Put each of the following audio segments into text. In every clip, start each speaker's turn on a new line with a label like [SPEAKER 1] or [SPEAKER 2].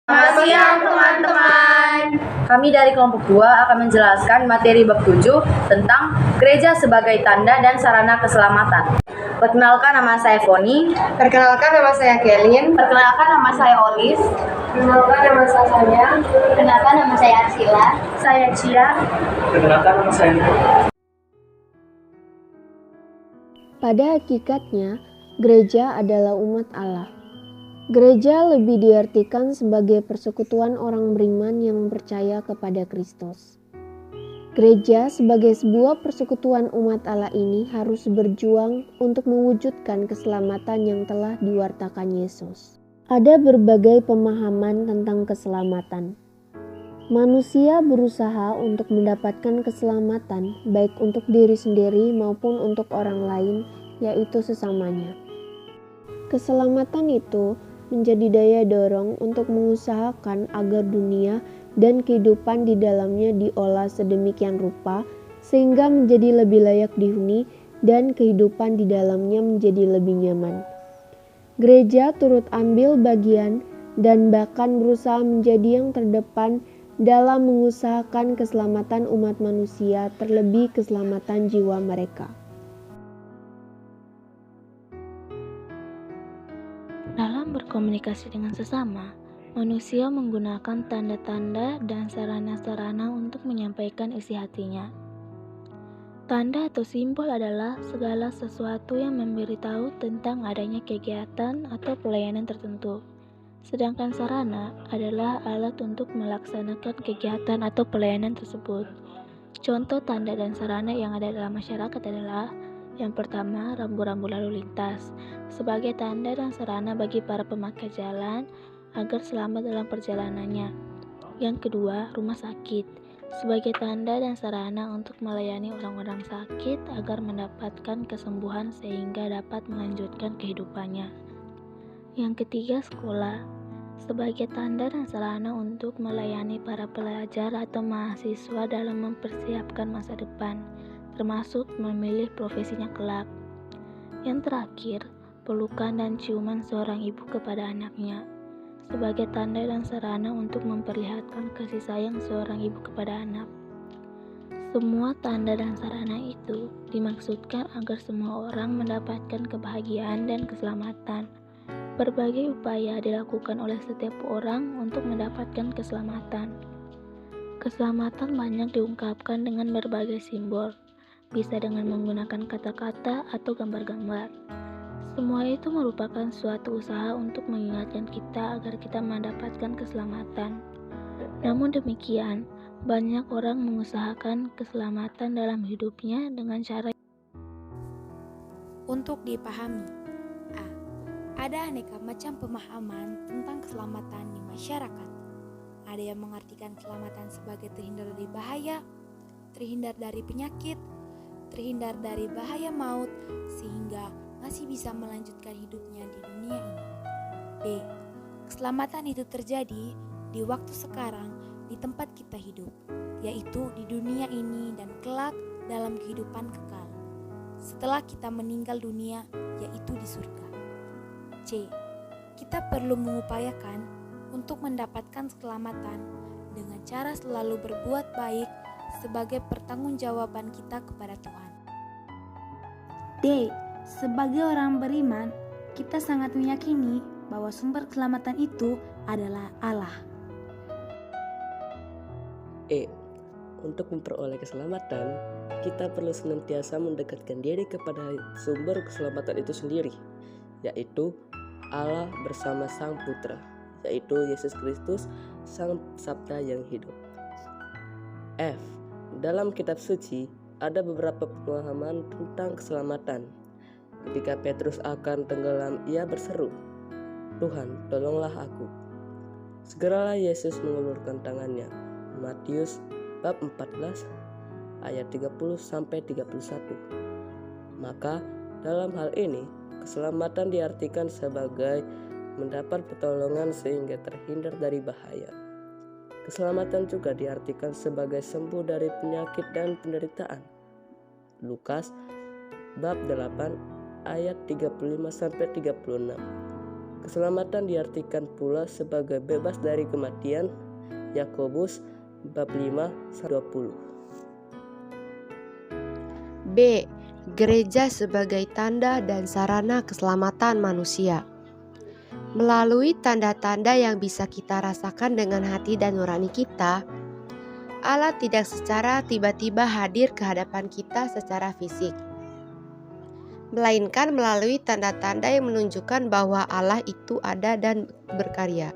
[SPEAKER 1] Selamat siang teman-teman. Kami dari kelompok 2 akan menjelaskan materi bab 7 tentang gereja sebagai tanda dan sarana keselamatan. Perkenalkan, nama saya Foni.
[SPEAKER 2] Perkenalkan, nama saya Kelin.
[SPEAKER 1] Perkenalkan, nama saya Olis.
[SPEAKER 2] Perkenalkan, nama saya Sanya.
[SPEAKER 3] Perkenalkan, nama saya Arsila.
[SPEAKER 1] Saya Cia.
[SPEAKER 4] Perkenalkan, nama saya Niko.
[SPEAKER 5] Pada hakikatnya, gereja adalah umat Allah. Gereja lebih diartikan sebagai persekutuan orang beriman yang percaya kepada Kristus. Gereja sebagai sebuah persekutuan umat Allah ini harus berjuang untuk mewujudkan keselamatan yang telah diwartakan Yesus. Ada berbagai pemahaman tentang keselamatan. Manusia berusaha untuk mendapatkan keselamatan baik untuk diri sendiri maupun untuk orang lain, yaitu sesamanya. Keselamatan itu menjadi daya dorong untuk mengusahakan agar dunia dan kehidupan di dalamnya diolah sedemikian rupa sehingga menjadi lebih layak dihuni dan kehidupan di dalamnya menjadi lebih nyaman. Gereja turut ambil bagian dan bahkan berusaha menjadi yang terdepan dalam mengusahakan keselamatan umat manusia, terlebih keselamatan jiwa mereka.
[SPEAKER 6] Dalam berkomunikasi dengan sesama, manusia menggunakan tanda-tanda dan sarana-sarana untuk menyampaikan isi hatinya. Tanda atau simbol adalah segala sesuatu yang memberitahu tentang adanya kegiatan atau pelayanan tertentu. Sedangkan sarana adalah alat untuk melaksanakan kegiatan atau pelayanan tersebut. Contoh tanda dan sarana yang ada dalam masyarakat adalah: yang pertama, rambu-rambu lalu lintas sebagai tanda dan sarana bagi para pemakai jalan agar selamat dalam perjalanannya. Yang kedua, rumah sakit sebagai tanda dan sarana untuk melayani orang-orang sakit agar mendapatkan kesembuhan sehingga dapat melanjutkan kehidupannya. Yang ketiga, sekolah sebagai tanda dan sarana untuk melayani para pelajar atau mahasiswa dalam mempersiapkan masa depan, termasuk memilih profesinya kelak. Yang terakhir, pelukan dan ciuman seorang ibu kepada anaknya sebagai tanda dan sarana untuk memperlihatkan kasih sayang seorang ibu kepada anak. Semua tanda dan sarana itu dimaksudkan agar semua orang mendapatkan kebahagiaan dan keselamatan. Berbagai upaya dilakukan oleh setiap orang untuk mendapatkan keselamatan. Keselamatan banyak diungkapkan dengan berbagai simbol, bisa dengan menggunakan kata-kata atau gambar-gambar. Semua itu merupakan suatu usaha untuk mengingatkan kita agar kita mendapatkan keselamatan. Namun demikian, banyak orang mengusahakan keselamatan dalam hidupnya dengan cara
[SPEAKER 7] untuk dipahami. A. Ada aneka macam pemahaman tentang keselamatan di masyarakat. Ada yang mengartikan keselamatan sebagai terhindar dari bahaya, terhindar dari penyakit, terhindar dari bahaya maut, sehingga masih bisa melanjutkan hidupnya di dunia ini. B. Keselamatan itu terjadi di waktu sekarang di tempat kita hidup, yaitu di dunia ini dan kelak dalam kehidupan kekal setelah kita meninggal dunia, yaitu di surga. C. Kita perlu mengupayakan untuk mendapatkan keselamatan dengan cara selalu berbuat baik sebagai pertanggungjawaban kita kepada Tuhan.
[SPEAKER 8] D. Sebagai orang beriman, kita sangat meyakini bahwa sumber keselamatan itu adalah Allah.
[SPEAKER 9] E. Untuk memperoleh keselamatan, kita perlu senantiasa mendekatkan diri kepada sumber keselamatan itu sendiri, yaitu Allah bersama Sang Putra, yaitu Yesus Kristus, Sang Sabda yang hidup. F. Dalam kitab suci, ada beberapa pemahaman tentang keselamatan. Ketika Petrus akan tenggelam, ia berseru, "Tuhan, tolonglah aku." Segeralah Yesus mengulurkan tangannya. Matius bab 14 ayat 30-31. Maka dalam hal ini, keselamatan diartikan sebagai mendapat pertolongan sehingga terhindar dari bahaya. Keselamatan juga diartikan sebagai sembuh dari penyakit dan penderitaan. Lukas bab 8 ayat 35-36. Keselamatan diartikan pula sebagai bebas dari kematian. Yakobus bab 5:20.
[SPEAKER 2] B. Gereja sebagai tanda dan sarana keselamatan manusia. Melalui tanda-tanda yang bisa kita rasakan dengan hati dan nurani kita, Allah tidak secara tiba-tiba hadir ke hadapan kita secara fisik, melainkan melalui tanda-tanda yang menunjukkan bahwa Allah itu ada dan berkarya.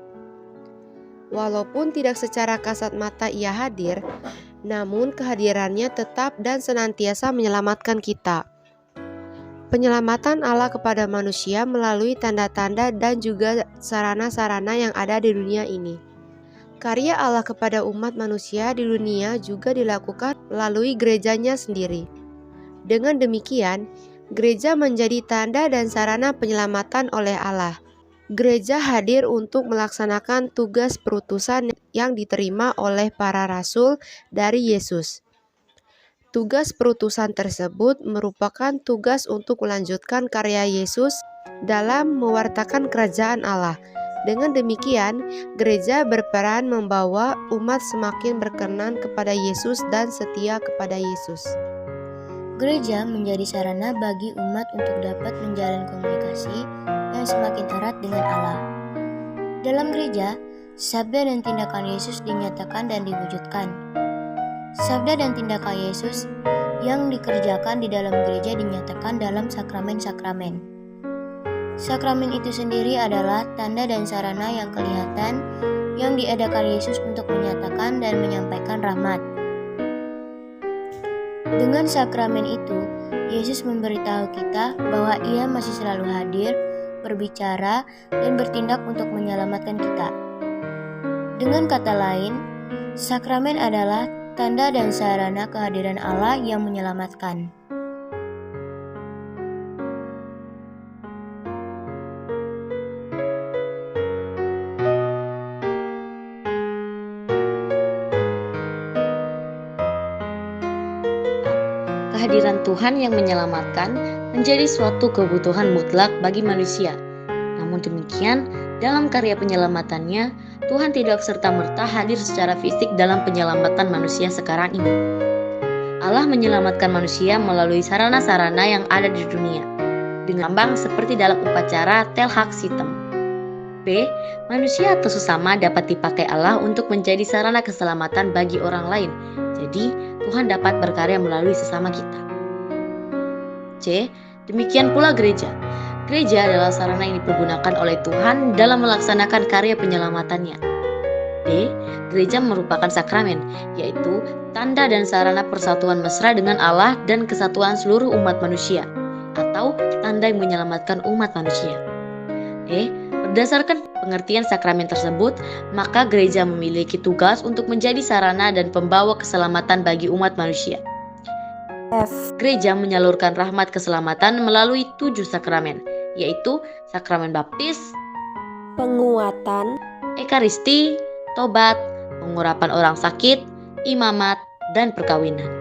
[SPEAKER 2] Walaupun tidak secara kasat mata Ia hadir, namun kehadirannya tetap dan senantiasa menyelamatkan kita. Penyelamatan Allah kepada manusia melalui tanda-tanda dan juga sarana-sarana yang ada di dunia ini. Karya Allah kepada umat manusia di dunia juga dilakukan melalui gerejanya sendiri. Dengan demikian, gereja menjadi tanda dan sarana penyelamatan oleh Allah. Gereja hadir untuk melaksanakan tugas perutusan yang diterima oleh para rasul dari Yesus. Tugas perutusan tersebut merupakan tugas untuk melanjutkan karya Yesus dalam mewartakan kerajaan Allah. Dengan demikian, gereja berperan membawa umat semakin berkenan kepada Yesus dan setia kepada Yesus.
[SPEAKER 3] Gereja menjadi sarana bagi umat untuk dapat menjalin komunikasi yang semakin erat dengan Allah. Dalam gereja, sabda dan tindakan Yesus dinyatakan dan diwujudkan. Sabda dan tindakan Yesus yang dikerjakan di dalam gereja dinyatakan dalam sakramen-sakramen. Sakramen itu sendiri adalah tanda dan sarana yang kelihatan yang diadakan Yesus untuk menyatakan dan menyampaikan rahmat. Dengan sakramen itu, Yesus memberitahu kita bahwa Ia masih selalu hadir, berbicara, dan bertindak untuk menyelamatkan kita. Dengan kata lain, sakramen adalah tanda dan sarana kehadiran Allah yang menyelamatkan.
[SPEAKER 10] Kehadiran Tuhan yang menyelamatkan menjadi suatu kebutuhan mutlak bagi manusia. Namun demikian, dalam karya penyelamatannya, Tuhan tidak serta-merta hadir secara fisik dalam penyelamatan manusia sekarang ini. Allah menyelamatkan manusia melalui sarana-sarana yang ada di dunia, dengan lambang seperti dalam upacara Tel Hak Sitem. B. Manusia atau sesama dapat dipakai Allah untuk menjadi sarana keselamatan bagi orang lain. Jadi, Tuhan dapat berkarya melalui sesama kita. C. Demikian pula gereja. Gereja adalah sarana yang dipergunakan oleh Tuhan dalam melaksanakan karya penyelamatannya. D. Gereja merupakan sakramen, yaitu tanda dan sarana persatuan mesra dengan Allah dan kesatuan seluruh umat manusia, atau tanda yang menyelamatkan umat manusia. E. Berdasarkan pengertian sakramen tersebut, maka gereja memiliki tugas untuk menjadi sarana dan pembawa keselamatan bagi umat manusia. F. Gereja menyalurkan rahmat keselamatan melalui 7 sakramen, yaitu sakramen baptis,
[SPEAKER 2] Penguatan,
[SPEAKER 10] ekaristi, tobat, pengurapan orang sakit, imamat, dan perkawinan.